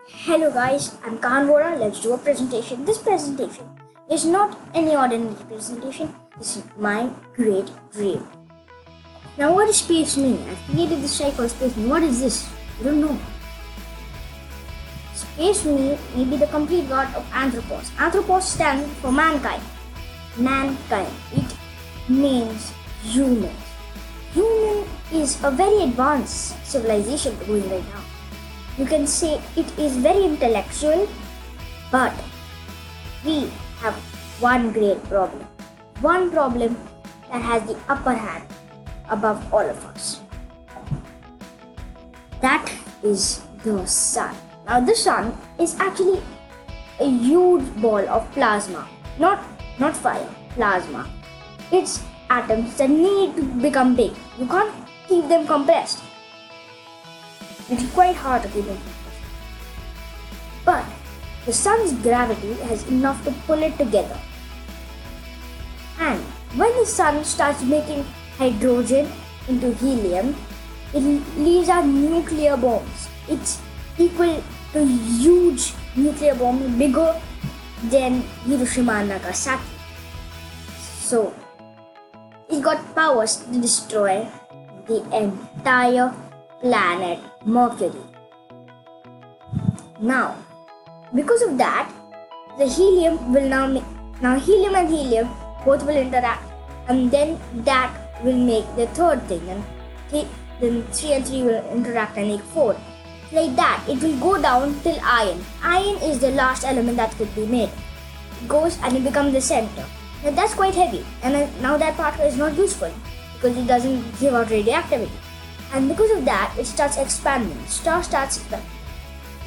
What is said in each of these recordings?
Hello guys, I'm Khan Vora. Let's do a presentation. This presentation is not any ordinary presentation. This is my great dream. Now what does space mean? I've created this site called space mean. What is this? I don't know. Space may be the complete god of anthropos. Anthropos stands for mankind. Mankind. It means humans. Human is a very advanced civilization going right now. You can say it is very intellectual, but we have one great problem. One problem that has the upper hand above all of us. That is the sun. Now the sun is actually a huge ball of plasma, not fire, plasma. It's atoms that need to become big. You can't keep them compressed. It's quite hard to keep them compressed. But the sun's gravity has enough to pull it together. And when the sun starts making hydrogen into helium, it leaves out nuclear bombs. It's equal to huge nuclear bomb, bigger than Hiroshima and Nagasaki. So it got powers to destroy the entire planet Mercury. Now, because of that, the helium will now helium and helium both will interact, and then that will make the third thing, and then 3 and 3 will interact and make 4. Like that, it will go down till iron. Iron is the last element that could be made. It goes and it becomes the center. Now that's quite heavy, and now that particle is not useful because it doesn't give out radioactivity. And because of that, it starts expanding. Star starts expanding.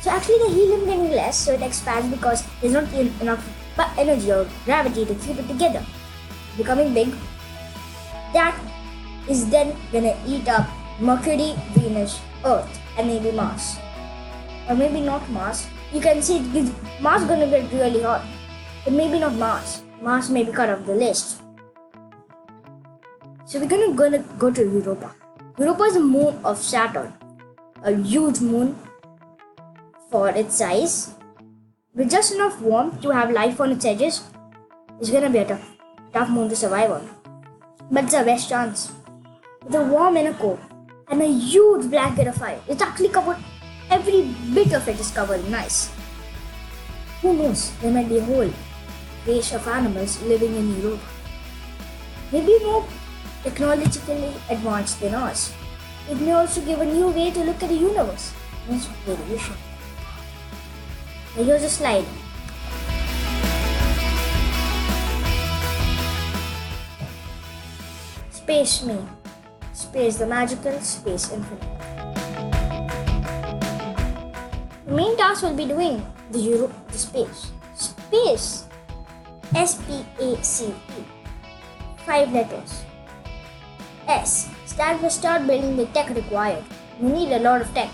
So actually the helium getting less, so it expands because there's not enough energy or gravity to keep it together. Becoming big, that is then gonna eat up Mercury, Venus, Earth, and maybe Mars. Or maybe not Mars. You can see Mars gonna get really hot. But maybe not Mars. Mars may be cut off the list. So we're gonna go to Europa. Europa is a moon of Saturn, a huge moon for its size. With just enough warmth to have life on its edges, it's gonna be a tough moon to survive on. But it's our best chance. With a warm inner core and a huge blanket of fire, it's actually covered, every bit of it is covered in ice. Who knows, there might be a whole race of animals living in Europa. Maybe more technologically advanced than us. It may also give a new way to look at the universe. Means radiation. Now here's a slide. Space me. Space the magical, space infinite. The main task will be doing the space. Space. S-P-A-C-E. 5 letters. S. Stand for start building the tech required. You need a lot of tech.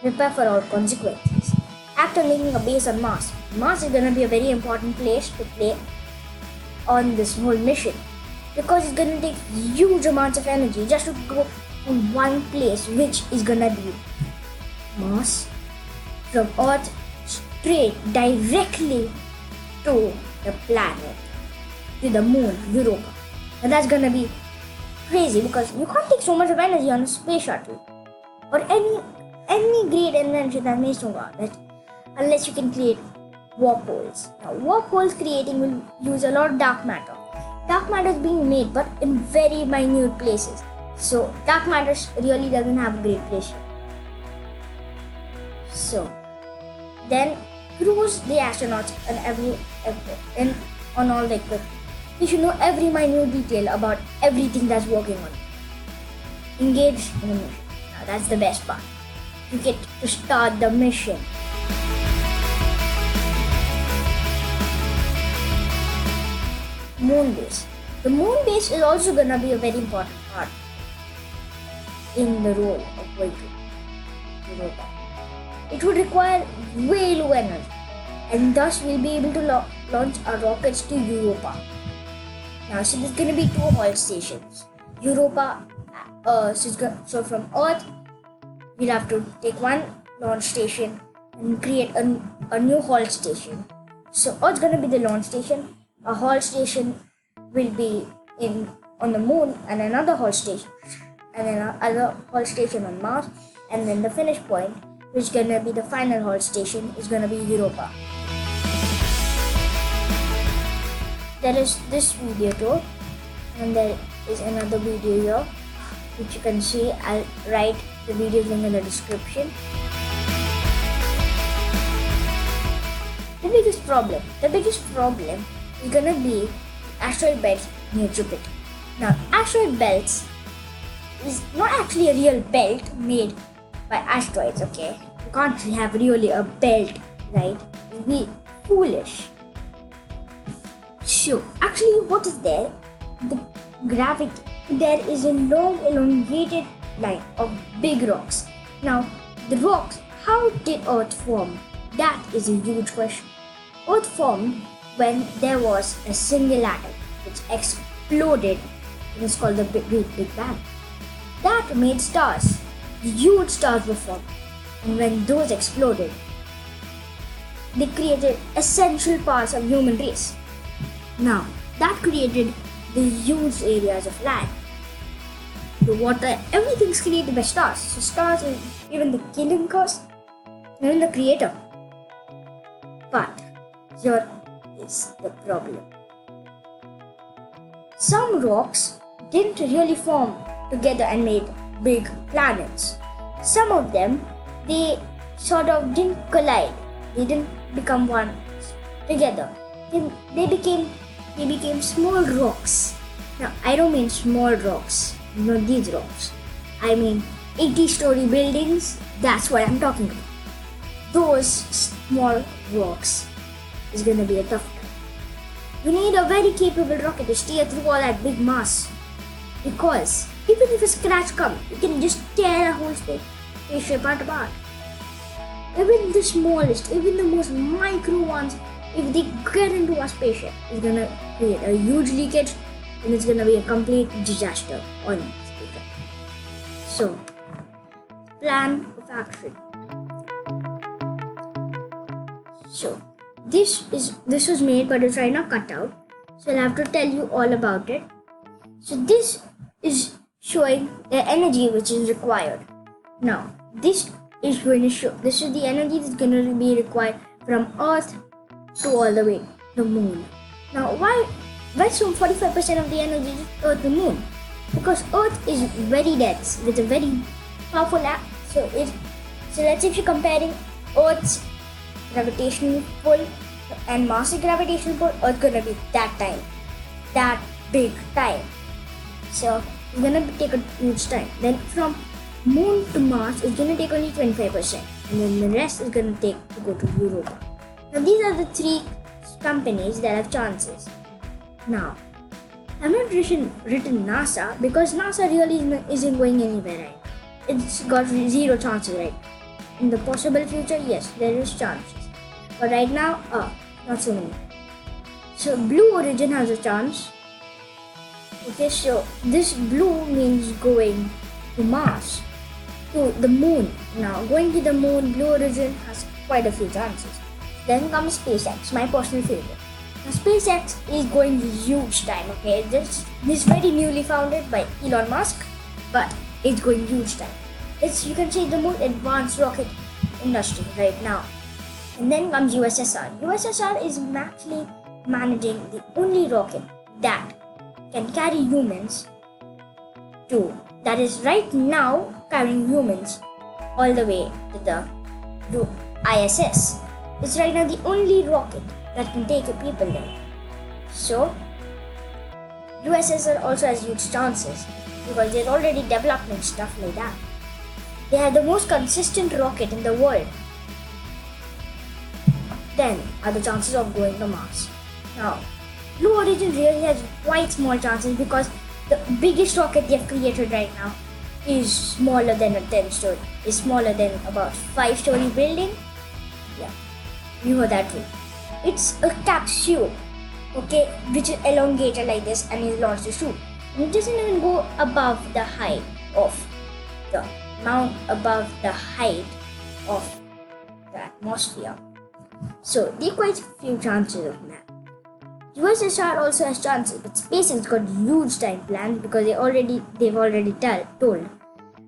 Prepare for all consequences. Act on making a base on Mars. Mars is going to be a very important place to play on this whole mission, because it's going to take huge amounts of energy just to go from one place, which is going to be Mars, from Earth straight directly to the planet, to the moon, Europa. And that's going to be crazy because you can't take so much of energy on a space shuttle or any great invention that makes no god, that unless you can create warp holes. Now warp holes creating will use a lot of dark matter. Dark matter is being made but in very minute places. So dark matter really doesn't have a great place here. So then cruise the astronauts on all the equipment. You should know every minute detail about everything that's working on it. Engage in the mission. Now that's the best part. You get to start the mission. Moon base. The moon base is also gonna be a very important part in the role of going to Europa. It would require way low energy, and thus we'll be able to launch our rockets to Europa. Now, so there's going to be 2 halt stations. Europa, so from Earth, we'll have to take one launch station and create a new halt station. So Earth's gonna be the launch station. A halt station will be on the moon, and another halt station, and then another halt station on Mars, and then the finish point, which is gonna be the final halt station, is gonna be Europa. There is this video tour, and there is another video here, which you can see. I'll write the video link in the description. The biggest problem is gonna be asteroid belts near Jupiter. Now, asteroid belts is not actually a real belt made by asteroids, okay? You can't have really a belt, right? It'd be foolish. So, actually, what is there? The gravity. There is a long, elongated line of big rocks. Now, the rocks, how did Earth form? That is a huge question. Earth formed when there was a single atom which exploded. It is called the Great Big Bang. That made stars. Huge stars were formed. And when those exploded, they created essential parts of human race. Now, that created the huge areas of land. The water, everything's created by stars. So stars is even the killing cause, even the creator. But here is the problem. Some rocks didn't really form together and made big planets. Some of them, they sort of didn't collide. They didn't become one together. They became small rocks. Now, I don't mean small rocks, not these rocks. I mean 80-story buildings, that's what I'm talking about. Those small rocks is gonna be a tough time. You need a very capable rocket to steer through all that big mass. Because even if a scratch comes, you can just tear a whole spaceship apart. Even the smallest, even the most micro ones, if they get into a spaceship, it's gonna create a huge leakage and it's gonna be a complete disaster on spaceship. So, plan of action. So, this was made but it's right now cut out. So I'll have to tell you all about it. So this is showing the energy which is required. Now, this is going to show, this is the energy that's going to be required from Earth to all the way to the Moon. Now, why so 45% of the energy is Earth to Moon? Because Earth is very dense with a very powerful so let's say if you're comparing Earth's gravitational pull and Mars' gravitational pull, Earth's gonna be that big time. So it's gonna take a huge time. Then from Moon to Mars, it's gonna take only 25%, and then the rest is gonna take to go to Europa. Now these are the three companies that have chances. Now, I've not written NASA because NASA really isn't going anywhere right now. It's got zero chances right now. In the possible future, yes, there is chances. But right now, not so many. So Blue Origin has a chance. Okay, so this blue means going to Mars, to the Moon. Now, going to the Moon, Blue Origin has quite a few chances. Then comes SpaceX, my personal favorite. Now, SpaceX is going huge time, okay? This is very newly founded by Elon Musk, but it's going huge time. You can say the most advanced rocket industry right now. And then comes USSR. USSR is actually managing the only rocket that can carry humans that is right now carrying humans all the way to ISS. It's right now the only rocket that can take people there. So, USSR also has huge chances because they're already developing stuff like that. They have the most consistent rocket in the world. Then are the chances of going to Mars. Now, Blue Origin really has quite small chances because the biggest rocket they've created right now is smaller than a 10-story. Is smaller than about 5-story building. Yeah, you heard that too. It's a capsule, okay, which is elongated like this and is launched to shoot. And it doesn't even go above the height of the the atmosphere. So there are quite a few chances of that. USSR also has chances, but SpaceX got huge time plans because they've already told.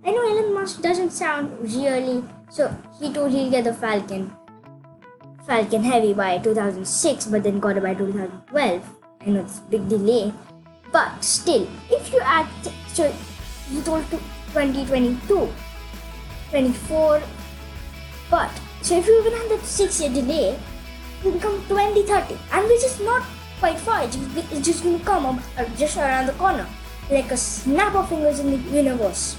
I know Elon Musk doesn't sound really, so he told he'll get the Falcon Heavy by 2006, but then got it by 2012. I know it's a big delay, but still, if you add, so he told to 2022, 24, but so if you even have that 6-year delay, it will become 2030, and which is not quite far. It's just going to come up just around the corner, like a snap of fingers in the universe.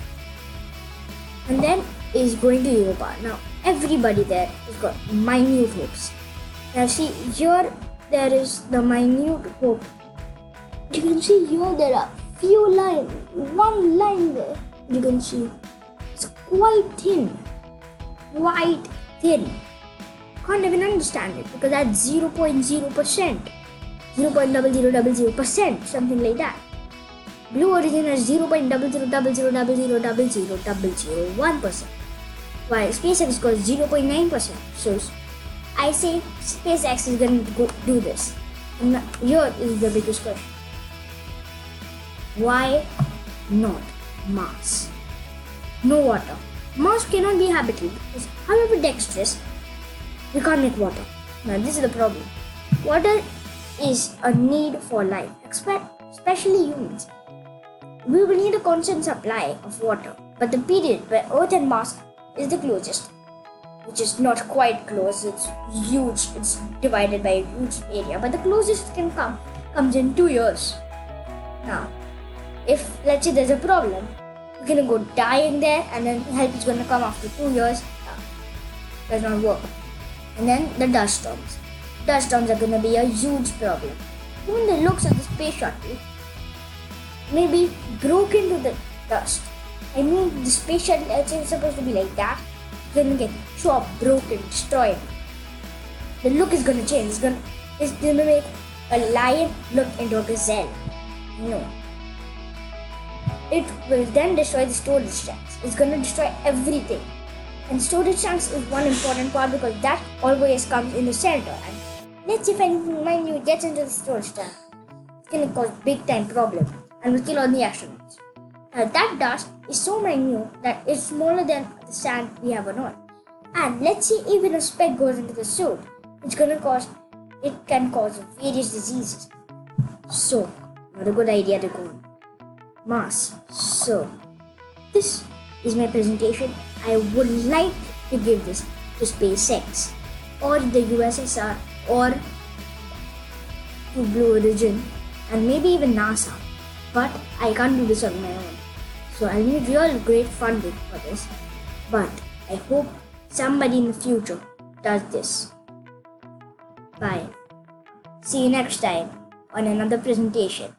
And then is going to Europa. Now everybody there has got minute hopes. Now see here, there is the minute hope. You can see here there are few lines, one line there. You can see it's quite thin. Can't even understand it because that's 0.0%, 0.0000%, something like that. Blue Origin has 0.00000001%, while SpaceX got 0.9%. So I say SpaceX is going to do this. And here is the biggest question. Why not Mars? No water. Mars cannot be habitable because however dexterous, we can't make water. Now this is the problem. Water is a need for life, especially humans. We will need a constant supply of water, but the period where Earth and Mars is the closest, which is not quite close, it's huge, it's divided by a huge area, but the closest comes in 2 years. Now, if let's say there's a problem, we're gonna go dying there and then help is gonna come after 2 years, does not work. And then the dust storms. Dust storms are gonna be a huge problem. Even the looks of the space shuttle may be broken to the dust. I mean, the space shuttle is supposed to be like that. It's gonna get chopped, broken, destroyed. The look is gonna change. It's gonna make a lion look into a gazelle. No. It will then destroy the storage tanks. It's gonna destroy everything. And storage tanks is one important part because that always comes in the center. And let's say if anything minute gets into the storage tank, it's gonna cause big time problem and will kill all the astronauts. Now that dust is so minute that it's smaller than the sand we have on Earth. And let's say even a speck goes into the suit, it can cause various diseases. So, not a good idea to go on Mars. So, this is my presentation. I would like to give this to SpaceX or the USSR or to Blue Origin and maybe even NASA. But I can't do this on my own. So I need real great funding for this. But I hope somebody in the future does this. Bye. See you next time on another presentation.